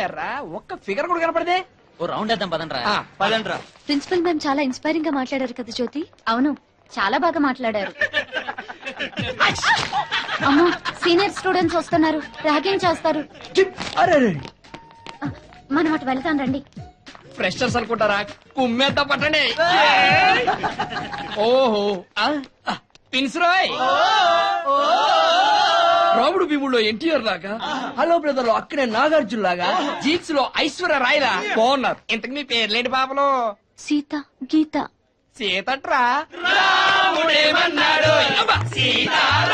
ఎర్రా ఒక్క ఫిగర్ కూడా కనపడదే. ఓ రౌండ్ వేద్దాం పదండ్రా. పదండ్రా. ప్రిన్సిపల్ మ్యామ్ చాలా ఇన్స్పైరింగ్ గా మాట్లాడారు కదా జ్యోతి. అవును, చాలా బాగా మాట్లాడారు. అమ్మో, సీనియర్ స్టూడెంట్స్ వస్తున్నారు, ర్యాగింగ్ చేస్తారు. మనం అటు వెళ్తాం రండి. ఫ్రెషర్స్ అనుకుంటారా? కుమ్మేద్దాం పట్టండి. ఓహో పిన్స్రాయ్ రాముడు భీముడు ఎన్టీఆర్ లాగా, హలో బ్రదర్ లో అక్కడే నాగార్జున లాగా, జీన్స్ లో ఐశ్వర్య రాయ్ లా బాగున్నారు. ఇంతకు మీ పేర్లేంటి పాపలో? సీత, గీత. సీతట్రా రాముడేమన్నాడు, సీతారాముడేమన్నాడు.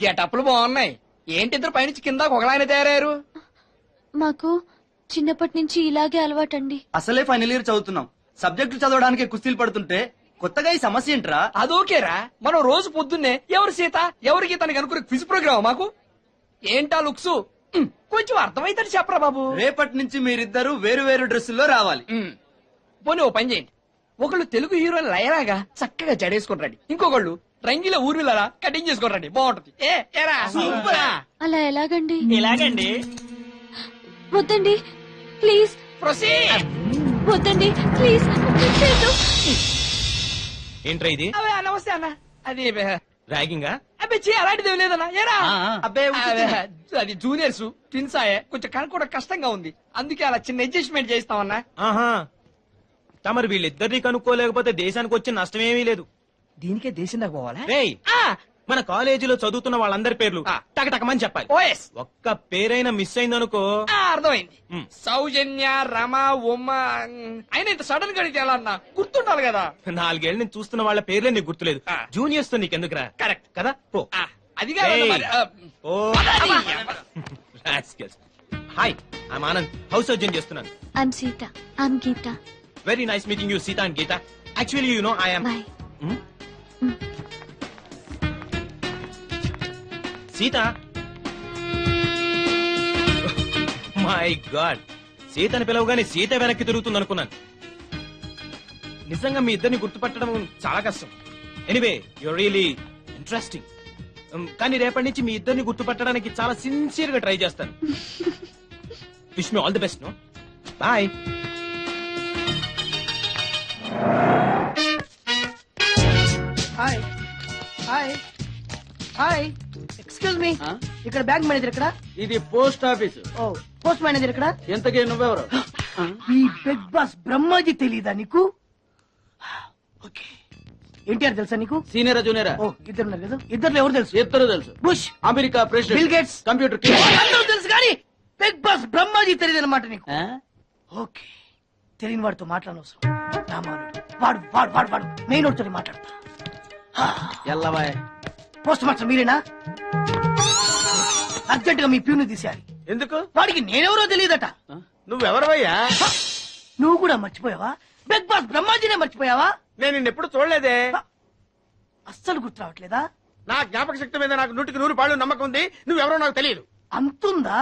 గెటప్లు బాగున్నాయి. ఏంటి ఇద్దరు పైనుంచి కింద ఒకలాయన తయారయ్యారు? మాకు చిన్నప్పటి నుంచి ఇలాగే అలవాటండి. అసలే ఫైనల్ ఇయర్ చదువుతున్నాం, సబ్జెక్టులు చదవడానికి కుస్తీలు పడుతుంటే కొత్తగా ఈ సమస్య ఏంట్రా? అదోకేరా, మనం రోజు పొద్దున్నే ఎవరు సీత ఎవరి గీత అని కనుక్కునే క్విజ్ ప్రోగ్రామ్ మాకు. ఏంటా లుక్స్? కొంచెం అర్థమైతే చెప్పరా బాబు. రేపటి నుంచి మీరిద్దరు వేరు వేరు డ్రెస్సుల్లో రావాలి. పోనీ ఓ పని చేయండి, ఒకళ్ళు తెలుగు హీరోయిన్ లయరాగా చక్కగా జడేసుకుంటారండి, ఇంకొకళ్ళు రంగిల ఊర్మిలలా కటింగ్ చేసుకుంటారండి, బాగుంటది. ఏరా సూపర్. అలా ఎలాగండి? ఇలాగండి. వద్దండి ప్లీజ్. ప్రొసీడ్. వద్దండి ప్లీజ్. ఏంట్రా ఇది? నమస్తే అన్న. అది ర్యాగింగా? అబ్బే అలాంటిది ఏం లేదన్నా. ఏరా అబ్బే అది జూనియర్స్ ట్విన్స్ ఆయే, కొంచెం కనుక్కోవడం కష్టంగా ఉంది, అందుకే అలా చిన్న అడ్జస్ట్మెంట్ చేస్తామన్నా. ఆహా, తమరు వీళ్ళిద్దరిని కనుక్కోలేకపోతే దేశానికి వచ్చే నష్టమేమీ లేదు. దీనికే దేశం దాకా పోవాలా? రేయ్, మన కాలేజీలో చదువుతున్న వాళ్ళందరి పేర్లు టకటకమని చెప్పాలి. ఓఎస్. ఒక్క పేరైనా మిస్ అయిందనుకో. అర్థమైంది. సౌజన్య, రమ, ఉమ్మ. అయినా ఇంత సడన్ గా అడిగితే ఎలా అన్నా, గుర్తుండాలి కదా. 4 ఏళ్ళు నేను చూస్తున్న వాళ్ళ పేర్లే నీకు గుర్తులేదు. జూనియర్స్ తో నీకెందుకురా? కరెక్ట్ కదా. పో. అది కాదు మరి. Hi, I'm Anand, house surgeon చేస్తున్నాను. I'm Seetha. I'm Geetha. Very nice meeting you Seetha and Geetha. Actually you know I am boy. Seetha. My god, సీతని పిలవగానే సీత వెనక్కి తిరుగుతుంది అనుకున్నాను. నిజంగా మీ ఇద్దరిని గుర్తుపట్టడం చాలా కష్టం. Anyway, you're really interesting. కానీ రేపటి నుంచి మీ ఇద్దరిని గుర్తుపట్టడానికి చాలా సిన్సియర్ గా ట్రై చేస్తాను. Wish me all the best. No bye. Hi hi hi, excuse me, ఇక్కడ బ్యాంక్ మేనేజర్ ఇక్కడ? ఇది post office. Oh, post manager ఇక్కడ? ఎంతకీ నువ్వెవరు? ఈ బిగ్ బాస్ బ్రహ్మాజీ తెలీదా నీకు? ఓకే, ఎన్టీఆర్ తెలుసా నీకు? సీనియరా జూనియరా? ఓ, ఇద్దరు ఉన్నారు కదా, ఇద్దరు ఎవరు తెలుసు? ఇద్దరు తెలుసు. Bush, America president, bill gates, computer అందరూ తెలుసు, కానీ బిగ్ బాస్ బ్రహ్మాజీ తెలియదు అనమాట నీకు. ఓకే, తెలియని వాడితో మాట్లాడనవసరం. రామానుడు వాడు వాడు వాడు వాడు మెయిన్ వాడితో మాట్లాడతా. ఎల్లవాయ్. పోస్ట్ మాస్టర్ మీరేనా? అర్జెంట్ గా మీ ప్యూని తీసేయాలి. ఎందుకు? వాడికి నేనెవరో తెలియదట. నువ్వెవరవయ్యా? నువ్వు కూడా మర్చిపోయావా? బిగ్ బాస్ బ్రహ్మాజీనే మర్చిపోయావా? నేను నిన్నెప్పుడు చూడలేదే. అస్సలు గుర్తు రావట్లేదా? నా జ్ఞాపక శక్తి మీద నాకు 100కి 100 నమ్మకం ఉంది. నువ్వెవరో నాకు తెలియదు. అంతుందా?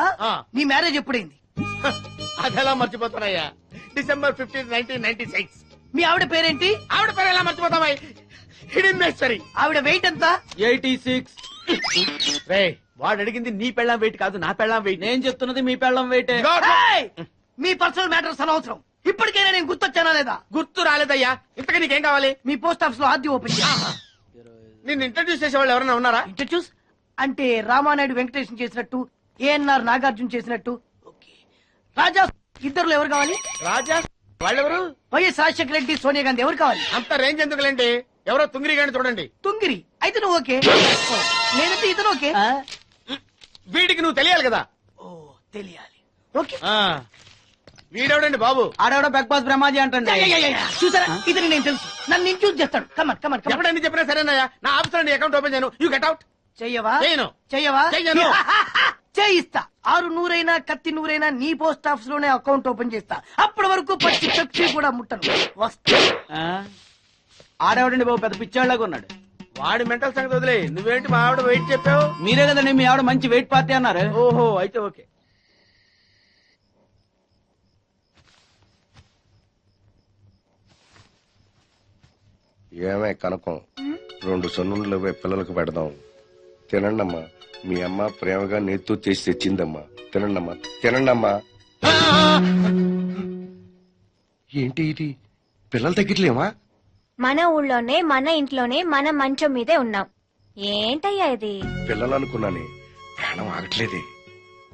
నీ మ్యారేజ్ ఎప్పుడైంది? అదెలా మర్చిపోతానయ్యా? December 15, 1996. మీ ఆవిడ పేరేంటి? ఆవిడ పేరు ఎలా మర్చిపోతావా? హిడింబేశ్వరి. ఆవిడ వెయిట్ ఎంత? 86. వాడు అడిగింది నీ పెళ్ళం వెయిట్ కాదు, నా పెళ్ళం వెయిట్. నేను చెప్తున్నది మీ పెళ్ళం వెయిట్. మీ పర్సనల్ మ్యాటర్స్ అనవసరం. ఇప్పటికైనా నేను గుర్తొచ్చానా లేదా? గుర్తు రాలేదయ్యా. ఇంతకీ నీకేం కావాలి? మీ పోస్ట్ ఆఫీస్ లో ఆద్యం ఓపెన్ చేయాలి. నిన్ను ఇంట్రడ్యూస్ చేసే వాళ్ళు ఎవరైనా ఉన్నారా? ఇంట్రడ్యూస్ అంటే రామానాయుడు వెంకటేశం చేసినట్టు, ఏఎన్ఆర్ నాగార్జున చేసినట్టు. ఓకే, రాజా ఇద్దరులో ఎవరు కావాలి? రాజా వాళ్ళెవరు? వైఎస్ రాజశేఖర రెడ్డి, సోనియా గాంధీ ఎవరు కావాలి? అంత రేంజ్ ఎందుకులేండి, ఎవరో తుంగిరి గాని చూడండి. తుంగిరి అయితే నువ్వు ఓకే, నేనైతే ఇతను ఓకే. వీడికి నువ్వు తెలియాలి కదా. ఓ, తెలియాలి. ఓకే, వీడెవడండి బాబు? ఆడవడ బిగ్ బాస్ బ్రహ్మాజీ అంటే చూసారా, ఇతని నేను తెలుసు, నన్ను ఇంట్రూస్ చేస్తాడు. Come on come on. ఎప్పుడైనా చెప్పినా సరేనయ్యా, నా ఆఫీస్ లో అకౌంట్ ఓపెన్ చేయను. You get out. చెయ్యవా? చేయను. చెయ్యవా? చెయ్యను. చేయిస్తా. 6 నూరైనా కత్తి నూరైనా నీ పోస్ట్ ఆఫీస్ లోనే అకౌంట్ ఓపెన్ చేస్తా. అప్పటి వరకు పచ్చి పెప్సీ కూడా ముట్టను. వస్తా. ఆడేవాడండి బాబు, పెద్ద పిచ్చాళ్ళగా ఉన్నాడు. వాడి మెంటల్ సంగతి వదిలే. నువ్వేంటి మా ఆవిడ వెయిట్ చెప్పావు? మీరే కదండి మీ ఆవిడ మంచి వెయిట్ పార్టీ అన్నారు. ఓహో, అయితే ఓకే. ఏమే కనకం, 2 సొన్నులు పిల్లలకు పెడదాం. తినండమ్మా. మీ అమ్మ ప్రేమగా నేతితో చేసి తెచ్చిందమ్మా. తినండమ్మా, తినండమ్మా. ఏంటి ఇది? పిల్లలు తగ్గట్లేమా? మన ఊళ్ళోనే మన ఇంట్లోనే మన మంచం మీదే ఉన్నాం. ఏంటయ్యా ఇది? పిల్లలు అనుకున్నానే, ప్రాణం ఆగట్లేదే.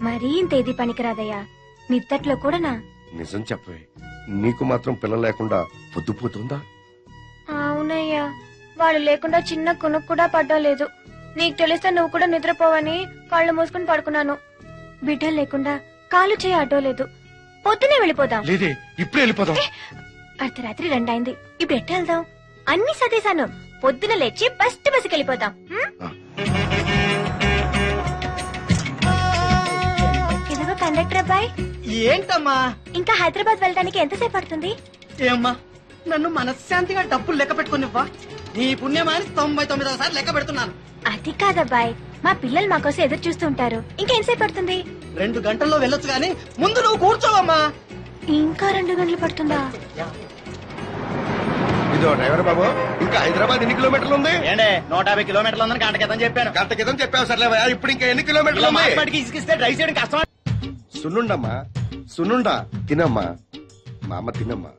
మరీ ఇంతేది పనికిరాదయ్యా. నిద్దట్లో కూడానా? నిజం చెప్పవే, నీకు మాత్రం పిల్లలు లేకుండా పొద్దుపోతుందా? అవునయ్యా, వాళ్ళు లేకుండా చిన్న కునుకు కూడా పడ్డలేదు. నీకు తెలిస్తే నువ్వు కూడా నిద్రపోవని కళ్ళు మూసుకుని పడుకున్నాను. బిడ్డలు లేకుండా కాలు చేయి అడ్డోలేదు. పొద్దునే వెళ్ళిపోదాం. లేదే, ఇప్పుడే వెళ్ళిపోదాం. అర్ధరాత్రి 2 అయింది. ఇప్పుడు ఎట్ట వెళ్దాం? అన్ని సదేశాను. పొద్దున లేచి ఫస్ట్ బస్సుకి వెళ్ళిపోతాం. ఇదిగో కండక్టర్ అబ్బాయి. ఏంటమ్మా? ఇంకా హైదరాబాద్ వెళ్ళడానికి ఎంతసేపు పడుతుంది? ఏమ్మా, నన్ను మనశ్శాంతిగా డబ్బులు లెక్క పెట్టుకునివ్వా. నీ పుణ్యమాని 99వ సారి లెక్క పెడుతున్నాను. అది కాదబ్బాయి, మా పిల్లలు మా కోసం ఎదురు చూస్తూ ఉంటారు. ఇంకా ఎంతసేపు పడుతుంది? 2 గంటల్లో వెళ్ళొచ్చు గాని ముందు నువ్వు కూర్చోవమ్మా. ఇంకా 2 గంటలు పడుతుందా? ఇదో డ్రైవర్ బాబు, ఇంకా హైదరాబాద్ ఎన్ని కిలోమీటర్లు ఉంది? ఏంటే 150 కిలోమీటర్లు ఉందని గంట క్రితం చెప్పాను. గంట క్రితం చెప్పావు సర్లేవా, ఇప్పుడు ఇంకా ఎన్ని కిలోమీటర్లు ఉంది? మాటికి ఇసుకిస్తే డ్రైవ్ చేయడం కష్టం. సున్నుండమ్మా, సున్నుండా తినమ్మా. మా అమ్మ తినమ్మా.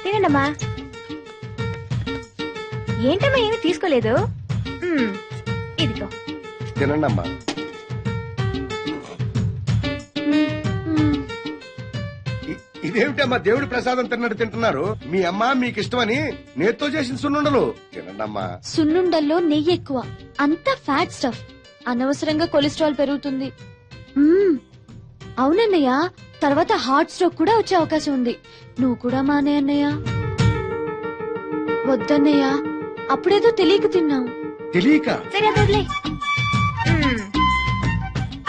తినండమ్మా. ఏంటమ్మా ఏమి తీసుకోలేదు? ఇదిగో. తినండమ్మా. ఇదేమిటమ్మా దేవుడి ప్రసాదం తిన్నట్టు తింటున్నారు? మీ అమ్మ మీకు ఇష్టమని నేతో చేసిన సున్నుండలు తినండమ్మా. సున్నుండల్లో నెయ్యి ఎక్కువ, అంతా ఫ్యాట్ స్టఫ్. అనవసరంగా కొలెస్ట్రాల్ పెరుగుతుంది. అవునన్నయ్య, తర్వాత హార్ట్ స్ట్రోక్ కూడా వచ్చే అవకాశం ఉంది. నువ్వు కూడా మానే అన్నయ్య. వద్దన్నయ్య, అప్పుడేదో తెలియక తిన్నావు. తెలియక? సరే అదొదిలే.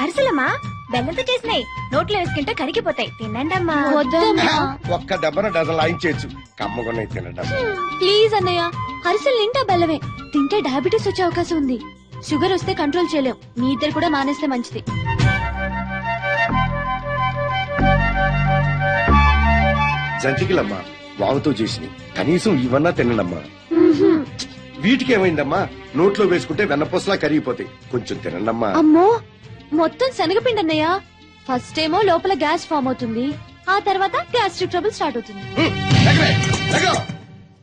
అరిసెలమ్మా బెల్లంతో చేసినాయి. నోట్లో వేసుకుంటే కరిగిపోతాయి. తినండమ్మా. ఒక్క దెబ్బన డజన్ లాయించేయచ్చు. కమ్మగొన్నాయి తినండమ్మా. ప్లీజ్ అన్నయ్య, అరిసెలు నిండా బెల్లమే. తింటే డయాబెటీస్ వచ్చే అవకాశం ఉంది. షుగర్ వస్తే కంట్రోల్ చేయలేం. మీ ఇద్దరు కూడా మానేస్తే మంచిది. జంతికలమ్మా వాముతో చేసినవి, కనీసం ఇవన్నా తినండమ్మా. వీటికి ఏమైందమ్మా? నోట్లో వేసుకుంటే వెన్నపూసలా కరిగిపోతాయి. కొంచెం తినండమ్మా. అమ్మో, మొత్తం శనగపిండి అన్నయ్య. ఫస్ట్ ఏమో లోపల గ్యాస్ ఫామ్ అవుతుంది, ఆ తర్వాత గ్యాస్ట్రిక్ ట్రబుల్ స్టార్ట్ అవుతుంది.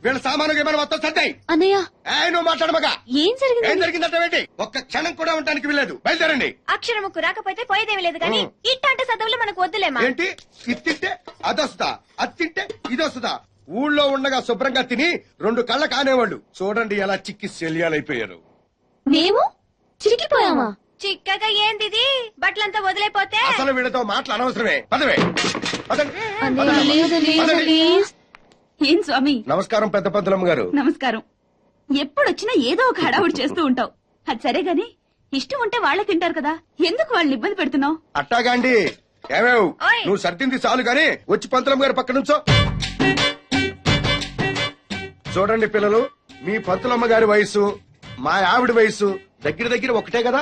వీళ్ళ సామాను ఏమైనా మొత్తం సర్దాయి. అన్నయ్య నువ్వు మాట్లాడమగా. ఏం జరిగింది? ఏం జరిగిందంటే ఒక్క క్షణం కూడా ఉండడానికి వీల్లేదు. బయలుదేరండి. అక్షరముకు రాకపోతే పోయేదేమీ లేదు కానీ ఇట్లాంటి చదువులు మనకు వద్దులేమా. ఏంటి? ఇది తింటే అదొస్తుందా, అది తింటే ఇదొస్తుందా? ఊళ్ళో ఉండగా శుభ్రంగా తిని 2 కళ్ళ కానేవాళ్ళు చూడండి ఎలా చిక్కి శల్యాలైపోయారు. మేము చిరికిపోయామా? చిక్కగా ఏంది బట్టలంతా వదిలేపోతే? అసలు వీళ్ళతో మాటలు అనవసరమే. పదవే ఏం స్వామి? నమస్కారం పెద్ద పంతులమ్మ గారు. నమస్కారం. ఎప్పుడొచ్చినా ఏదో ఒక హడావుడి చేస్తూ ఉంటావు. అది సరే గాని ఇష్టం ఉంటే వాళ్ళే తింటారు కదా, ఎందుకు వాళ్ళని ఇబ్బంది పెడుతున్నావు? అట్టాగాండి. ఏమేవ్ నువ్వు సర్దింది చాలు గాని వచ్చి పంతులమ్మ గారి పక్క నుంచో. చూడండి పిల్లలు, మీ పంతులమ్మ గారి వయసు మా ఆవిడ వయసు దగ్గర దగ్గర ఒకటే కదా.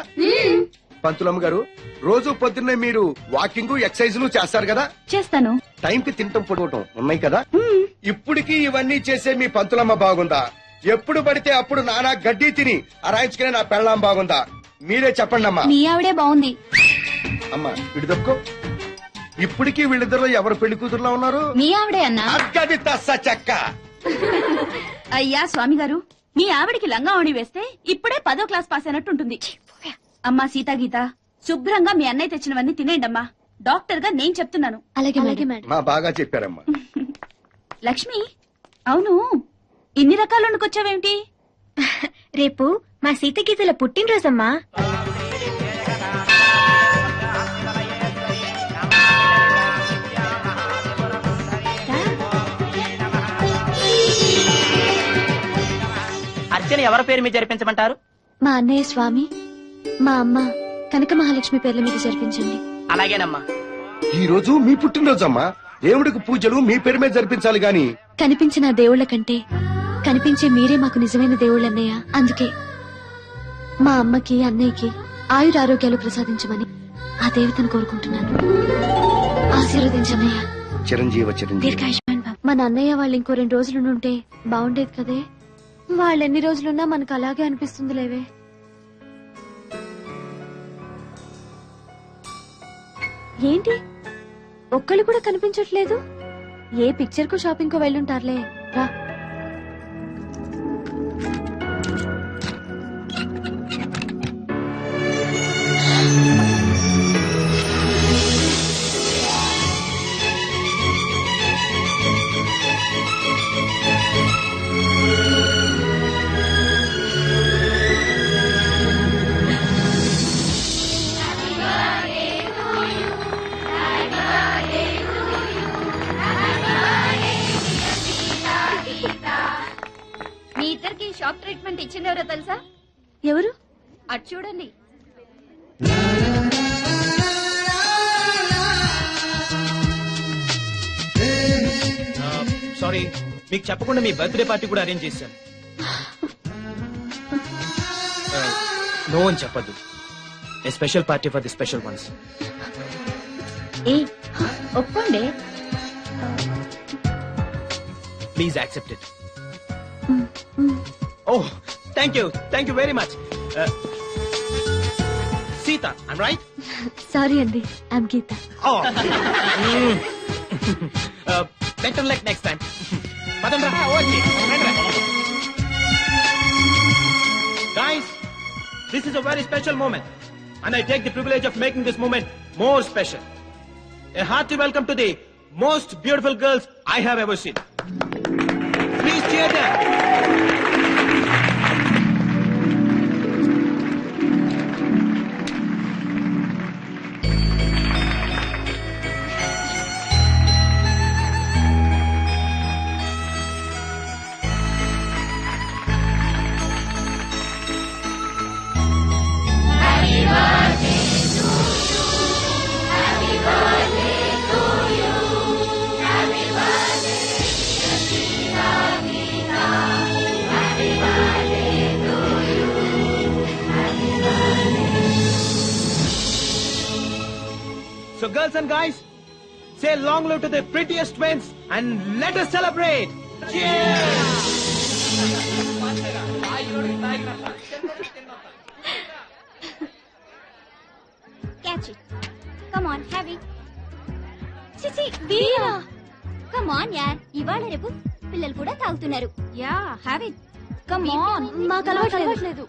పంతులమ్మ గారు, రోజు పొద్దున్నే మీరు వాకింగ్ ఎక్సర్సైజ్ చేస్తారు కదా? చేస్తాను. టైంకి తింటం పడుకోవటం ఉన్నాయి కదా? ఇప్పటికీ ఇవన్నీ చేసే మీ పంతులమ్మ బాగుందా? ఎప్పుడు పడితే అప్పుడు నానా గడ్డి తిని అరాయించుకునే నా పెళ్ళాం బాగుందా? మీరే చెప్పండి అమ్మా. మీ ఆవిడే బాగుంది. అమ్మా ఇటు తప్పుకో. ఇప్పటికీ వీళ్ళిద్దరు ఎవరు పెళ్లి కూతురులా ఉన్నారు? మీ ఆవిడే అన్నా. అగ్గది తస్స చెక్క. అయ్యా స్వామి గారు, మీ ఆవిడికి లంగావణి వేస్తే ఇప్పుడే 10వ క్లాస్ పాస్ అయినట్టుంటుంది. అమ్మా సీతా గీత, శుభ్రంగా మీ అన్నయ్య తెచ్చినవన్నీ తినేయండమ్మా. డాక్టర్ గా నేను చెప్తున్నాను. అలాగే మేడం. మా బాగా చెప్పారమ్మా. లక్ష్మి, అవును ఇన్ని రకాలు వండుకొచ్చావేంటి? రేపు మా సీతగీతల పుట్టినరోజమ్మా. అర్చన ఎవరి పేరు మీద జరిపించమంటారు? మా అన్నయ్య స్వామి, మా అమ్మ కనక మహాలక్ష్మి పేర్ల మీద జరిపించండి. అలాగేనమ్మా. ఈ రోజు మీ పుట్టినరోజమ్మా. దేవుడికి పూజలు మీ పేరు మీద జరిపించాలి గాని. కనిపించిన దేవుళ్ల కంటే కనిపించే మీరే మాకు నిజమైన దేవుళ్ళన్నయ్య. అందుకే మా అమ్మకి అన్నయ్యకి ఆయురారోగ్యాలు ప్రసాదించమని ఆ దేవతను కోరుకుంటున్నాను. ఆశీర్వదించన్నయ్య. చిరంజీవ చిరంజీవి. దీర్ఘాయుష్మాన్ భవ. మన అన్నయ్య వాళ్ళు ఇంకో 2 రోజులు ఉంటే బాగుండేది కదే. వాళ్ళెన్ని రోజులున్నా మనకు అలాగే అనిపిస్తుంది లేవే. ఏంటి ఒక్కళ్ళు కూడా కనిపించట్లేదు? ఏ పిక్చర్ కు షాపింగ్ కు వెళ్ళుంటారులే. రా. మీ ఇద్దరికి షాక్ ట్రీట్మెంట్ ఇచ్చింది ఎవరో తెలుసా? ఎవరు? అటు చూడండి. సారీ, మీకు చెప్పకుండా మీ బర్త్డే పార్టీ కూడా అరేంజ్ చేశాను. నో అని చెప్పద్దు. A special party for the special ones. ఏ ఒప్పుకోండి. Please accept it. Oh, thank you very much. Seetha, I'm right? Sorry అండి, I'm Geetha. Better luck next time. పదండ్రా. Guys, this is a very special moment, and I take the privilege of making this moment more special. A hearty welcome to the most beautiful girls I have ever seen. Please cheer them. So girls and guys, say long live to the prettiest twins and let us celebrate. Cheers! Catch it. Come on, have it. చిచి వీరా. Come on యార్, ఇవాళ రేపు పిల్లలు కూడా తాగుతున్నారు. Yeah, have it. Come on. మాకు అలవాట్లేదు.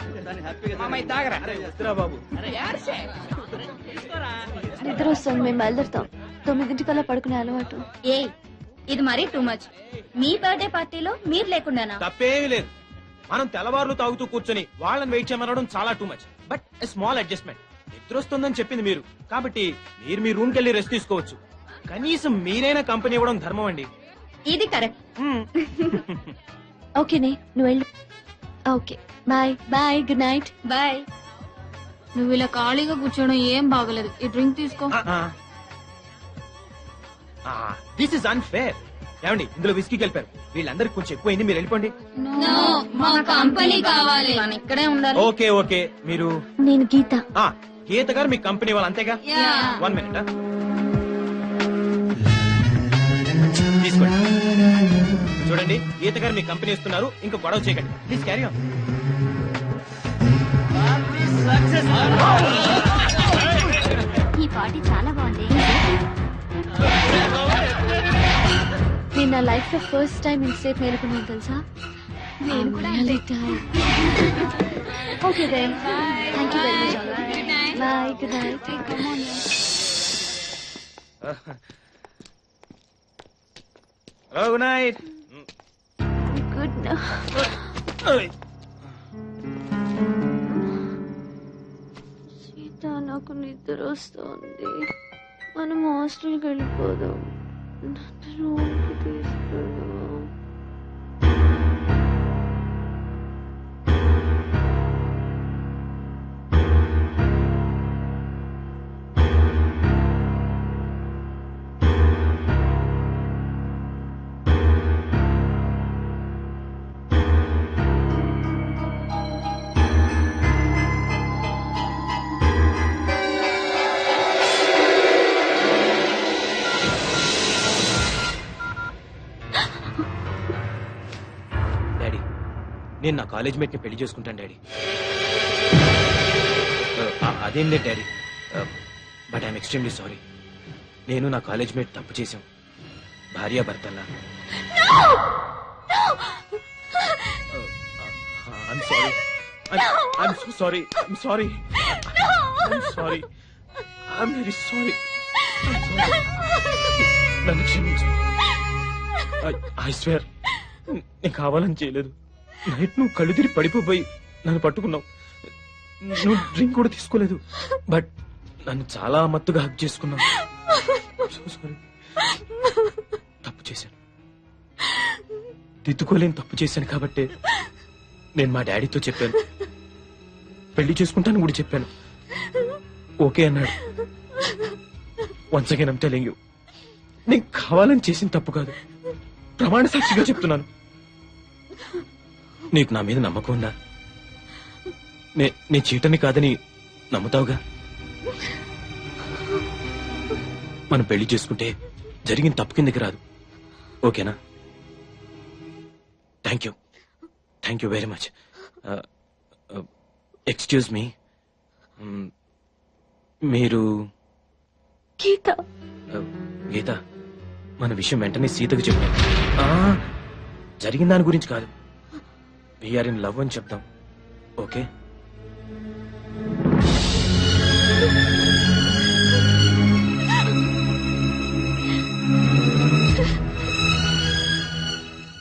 మామయ్య తాగరా. వద్దురా బాబు. నిద్ర వస్తుంది, మేము బయలుదేరుతాం. 9 పడుకునే అలవాటు. ఏ ఇది మరీ టూ మచ్. మీ బర్త్డే పార్టీలో మీరు లేకుండానా? తప్పేమీ లేదు. మనం తెల్లవారులు తాగుతూ కూర్చొని వాళ్ళని వెయిట్ చేయమనడం చాలా too much. But small adjustment. నిద్ర వస్తుందని చెప్పింది మీరు, కాబట్టి మీరు మీ రూమ్ కెళ్ళి రెస్ట్ తీసుకోవచ్చు. కనీసం మీరైనా కంపెనీ ఇవ్వడం ధర్మం అండి. ఇది కరెక్ట్. ఓకేనే, నువ్వు వెళ్ళు. Okay, bye bye, good night. Bye. నువ్వు ఇలా ఖాళీగా కూర్చోడం ఏం బాగలేదు. ఈ డ్రింక్ తీసుకో. This is unfair. ఏమండి, ఇందులో విస్కీ కలిపారు. వీళ్ళందరికి కొంచెం ఎక్కువైంది, మీరు వెళ్ళిపోండి. మా కంపెనీ కావాలి. ఇక్కడే ఉండాలి. ఓకే ఓకే, మీరు నేను గీత. గీత గారు మీ కంపెనీ వాళ్ళు అంతేగా? 1 minute. తీసుకోండి. చూడండి, గీత గారు మీ కంపెనీ ఇస్తున్నారు, ఇంకా గొడవ చేయకండి. Please carry on. ఈ పార్టీ చాలా బాగుంది. నేను నా లైఫ్ లో ఫస్ట్ టైం ఇంతసేపు మేలుకున్నాను తెలుసా? నేను కూడా. Okay then, thank you very much. Bye, good night. Good night. Good night. Sita, నాకు నిద్ర వస్తుంది. మనం హాస్టల్కి వెళ్ళిపోదాం. రూమ్కి తీసుకెళ్దాం. నేను నా కాలేజ్ మేట్ ని పెళ్లి చేసుకుంటాను డాడీ. అదేం లేదు daddy, but I'm extremely sorry. నేను నా కాలేజ్ మేట్ తప్పు చేశాం, భార్యాభర్తల్లా. I'm sorry. I'm so sorry. I'm sorry. I'm sorry. I'm very sorry. I'm sorry. నన్ను క్షమించు. I swear, నేను కావాలని చేయలేదు. నైట్ నువ్వు కళ్ళు తిరిగి పడిపోయి నన్ను పట్టుకున్నావు. నువ్వు డ్రింక్ కూడా తీసుకోలేదు, బట్ నన్ను చాలా మత్తుగా హక్ చేసుకున్నావు. So sorry. తప్పు చేశాను, దిద్దుకోలేని తప్పు చేశాను కాబట్టి నేను మా డాడీతో చెప్పాను, పెళ్లి చేసుకుంటాను కూడా చెప్పాను. ఓకే అన్నాడు. Once again I'm telling you, నేను కావాలని చేసిన తప్పు కాదు, ప్రమాణ సాక్షిగా చెప్తున్నాను. నీకు నా మీద నమ్మకం ఉందా? నే చీటని కాదని నమ్ముతావుగా? మనం పెళ్లి చేసుకుంటే జరిగిన తప్పు కిందకి రాదు, ఓకేనా? Thank you very much. Excuse me, మీరు గీత. గీత, మన విషయం వెంటనే సీతకు చెప్పాను. జరిగిన దాని గురించి కాదు, వీఆర్ ఇన్ లవ్ అని చెప్దాం, ఓకే?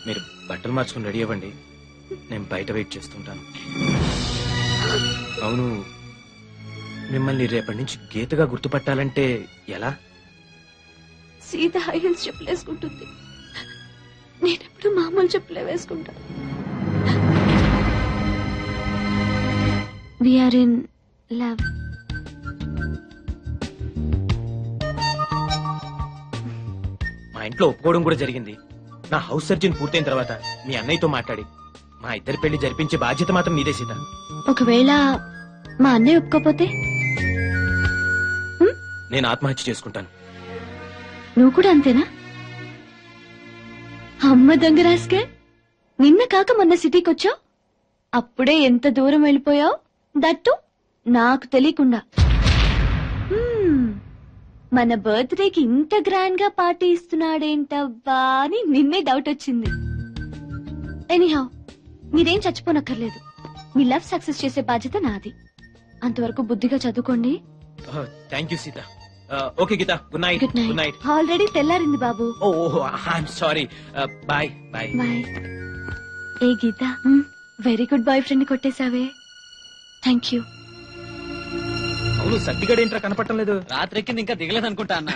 మీరు బట్టలు మార్చుకుని రెడీ అవ్వండి, నేను బయట వెయిట్ చేస్తుంటాను. అవును, మిమ్మల్ని రేపటి నుంచి గీతగా గుర్తుపట్టాలంటే ఎలా? సీత హై హీల్స్ చెప్పులు వేసుకుంటుంది, నేనెప్పుడు మామూలు చెప్పులే వేసుకుంటా. We're in love. మా ఇంట్లో ఒప్పుకోవడం కూడా జరిగింది. నా హౌస్ సర్జన్ పూర్తయిన తర్వాత మీ అన్నయ్యతో మాట్లాడి మా ఇద్దరి పెళ్లి జరిపించే బాధ్యత మాత్రం నీదే సీత. ఒకవేళ మా అన్నయ్య ఒప్పుకోపోతే నేను ఆత్మహత్య చేసుకుంటాను. నువ్వు కూడా అంతేనా? అమ్మ దొంగరాస్కే, నిన్న కాక మొన్న సిటీకి వచ్చావు, అప్పుడే ఎంత దూరం వెళ్ళిపోయావు, దట్టు నాకు తెలియకుండా. మన బర్త్డేకి ఇంత గ్రాండ్ గా పార్టీ ఇస్తున్నాడేంటబ్బా అని నిన్నే డౌట్ వచ్చింది. ఎనీహౌ, మీరేం చచ్చిపోనక్కర్లేదు, మీ లవ్ సక్సెస్ చేసే బాధ్యత నాది. అంతవరకు బుద్ధిగా చదువుకోండి. Thank you Sita. Okay Gita, good night. Good good night. Night. Already తెల్లారింది బాబు. Oh I'm sorry. Bye bye. Bye. ఏ Gita, very good boyfriend కొట్టేశావే. Thank you. అవును, సర్టిగడ్ ఏంట్రా కనపడటం లేదు? రాత్రెక్కింది ఇంకా దిగలేదు అనుకుంటా అన్న.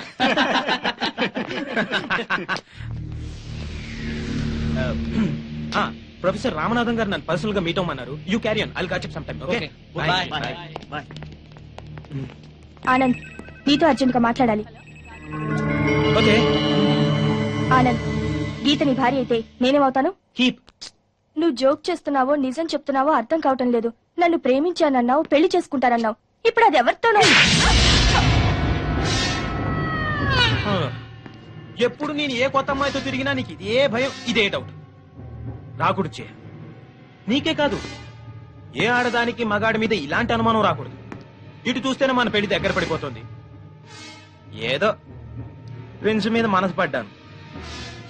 ప్రొఫెసర్ రామనాథన్ గారు నన్ను పర్సనల్ గా మీట్ అవ్వమన్నారు. You carry on, I'll catch up some time. Okay bye. Anand, నీతో అర్జెంట్ గా మాట్లాడాలి. ఓకే ఆనంద్, గీత నీ భార్య అయితే నేనేమవుతాను? కీప్. నువ్వు జోక్ చేస్తున్నావో నిజం చెప్తున్నావో అర్థం కావటం లేదు. నన్ను ప్రేమించానన్నావు, పెళ్లి చేసుకుంటానన్నావు, ఇప్పుడు అది ఎవరితోనో. ఎప్పుడు నేను ఏ కొత్త అమ్మాయితో తిరిగినా నీకు ఇదే భయం, ఇదే డౌట్. రాకూడదు చే. నీకే కాదు, ఏ ఆడదానికి మగాడి మీద ఇలాంటి అనుమానం రాకూడదు. ఇటు చూస్తేనే మన పెళ్లి దగ్గర పడిపోతుంది. ఏదో ఫ్రెండ్స్ మీద మనసు పడ్డాను,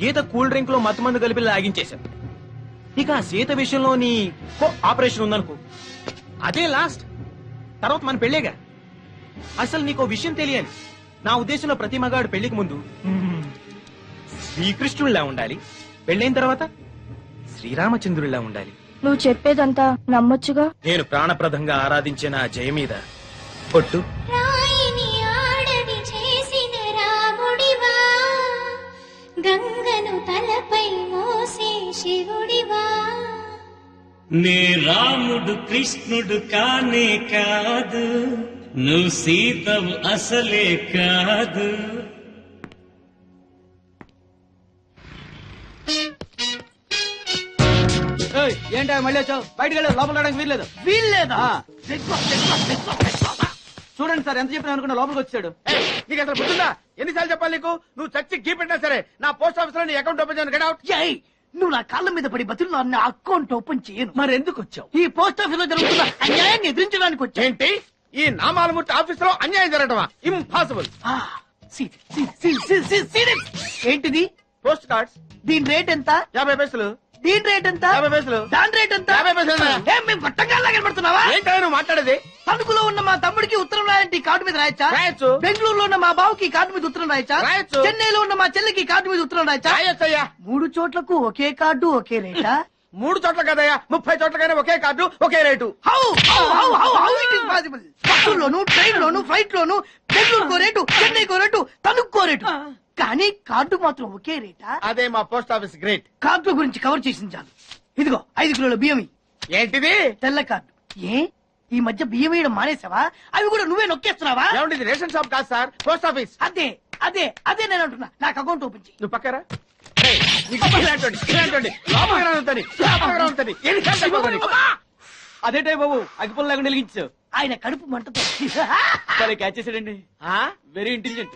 గీత కూల్ డ్రింక్ లో మత్తు మందు కలిపి లాగించేశాను. ఇక ఆ సీత విషయంలో నీ ఆపరేషన్ ఉందనుకో, అదే లాస్ట్. తర్వాత మన పెళ్లేగా. అసలు నీకో విషయం తెలియాలి, నా ఉద్దేశంలో ప్రతి మగాడు పెళ్లికి ముందు శ్రీకృష్ణుడిలా ఉండాలి, పెళ్ళైన తర్వాత శ్రీరామచంద్రుడిలా ఉండాలి. నువ్వు చెప్పేదంతా నమ్మొచ్చుగా. నేను ప్రాణప్రదంగా ఆరాధించిన ఆ జయ మీద పొట్టు. గంగను తలపై మోసే శివుడివా. నే రాముడు కృష్ణుడు కానే కాదు, నువ్వు సీతవు అసలే కాదు. ఏంటా మళ్ళీ వచ్చావు? బయటకు వెళ్ళి లోపల రావడానికి వీల్లేదు. వీల్లేదా? చూడండి సార్, ఎంత చెప్పినా అనుకున్నా లోపలికి వచ్చాడు. నీకు అసలు గుర్తుందా? ఎన్నిసార్లు చెప్పాలి నీకు? నువ్వు చచ్చి గీ పెట్టినా సరే నా పోస్ట్ ఆఫీస్ లో నీ అకౌంట్ ఓపెన్ చేయను. Get out. ఏయ్, నువ్వు నా కాళ్ళ మీద పడి బతులు నా అకౌంట్ ఓపెన్ చేయను. మరి ఎందుకు వచ్చావు? ఈ పోస్ట్ ఆఫీస్ లో జరుగుతున్న అన్యాయాన్ని ఎదిరించడానికి వచ్చా. ఏంటి ఈ నామాలమూర్తి ఆఫీస్ లో అన్యాయం జరగటమా? ఇంపాసిబుల్. ఏంటిది? పోస్ట్ కార్డ్స్ దీని రేట్ ఎంత? 50 పైసలు. దీని రేట్ ఎంత? 50 పైసలు. దాని రేట్ ఎంత? 50 పైసలు. ఏం మేము పట్టంగాల్లా కనబడుతున్నావా? ఏంటో నువ్వు మాట్లాడేది? తణుకులో ఉన్న మా తమ్ముడికి ఉత్తరం రాయంటే కార్డు మీద రాయచ్చా? రాయొచ్చు. బెంగళూరులో ఉన్న మా బావుకి కార్డు మీద ఉత్తరం రాయచ్చా? రాయొచ్చు. చెన్నైలో ఉన్న మా చెల్లికి కార్డు మీద ఉత్తరం రాయచ్చా? రాయొచ్చయ్యా. 3 చోట్లకు ఒకే కార్డు ఒకే రేటా? 3 చోట్ల కదయ్యా, 30 చోట్లకైనా ఒకే కార్డు ఒకే rate. How it is possible? బస్సుల్లోను, ట్రైన్ లోను, ఫ్లైట్ లోను బెంగళూరుకో రేటు, చెన్నైకో రేటు, తణుక్కో రేటు, కానీ కార్డు మాత్రం ఒకే రేటా? అదే మా పోస్ట్ ఆఫీస్ గ్రేట్. కార్డుల గురించి కవర్ చేసింది చాలు. ఇదిగో 5 కిలోల బియ్యం ఇయ్యి. ఏంటిది? తెల్ల కార్డు. ఏ ఈ మధ్య బియ్యం వేయడం మానేసావా? అవి కూడా నువ్వే నొక్కేస్తున్నావా? ఏమండి రేషన్ షాప్ కాదు సార్, పోస్ట్ ఆఫీస్. అదే అదే అదే నేను అంటున్నా. నాకు అకౌంట్ ఓపెన్ చేయి. నువ్వు పక్కరా. ఏయ్, నీకు ఇలాంటోడి, ఇలాంటోడి. లోపలికి రావద్దని, లోపలికి రావద్దని. ఎన్ని సార్లు చెప్పాలి? అదేటే బాబు అగ్గిపుల్ లేకుండా వెలిగించు. ఆయన కడుపు మంటతో క్యాచ్ చేసాడండి. Very intelligent.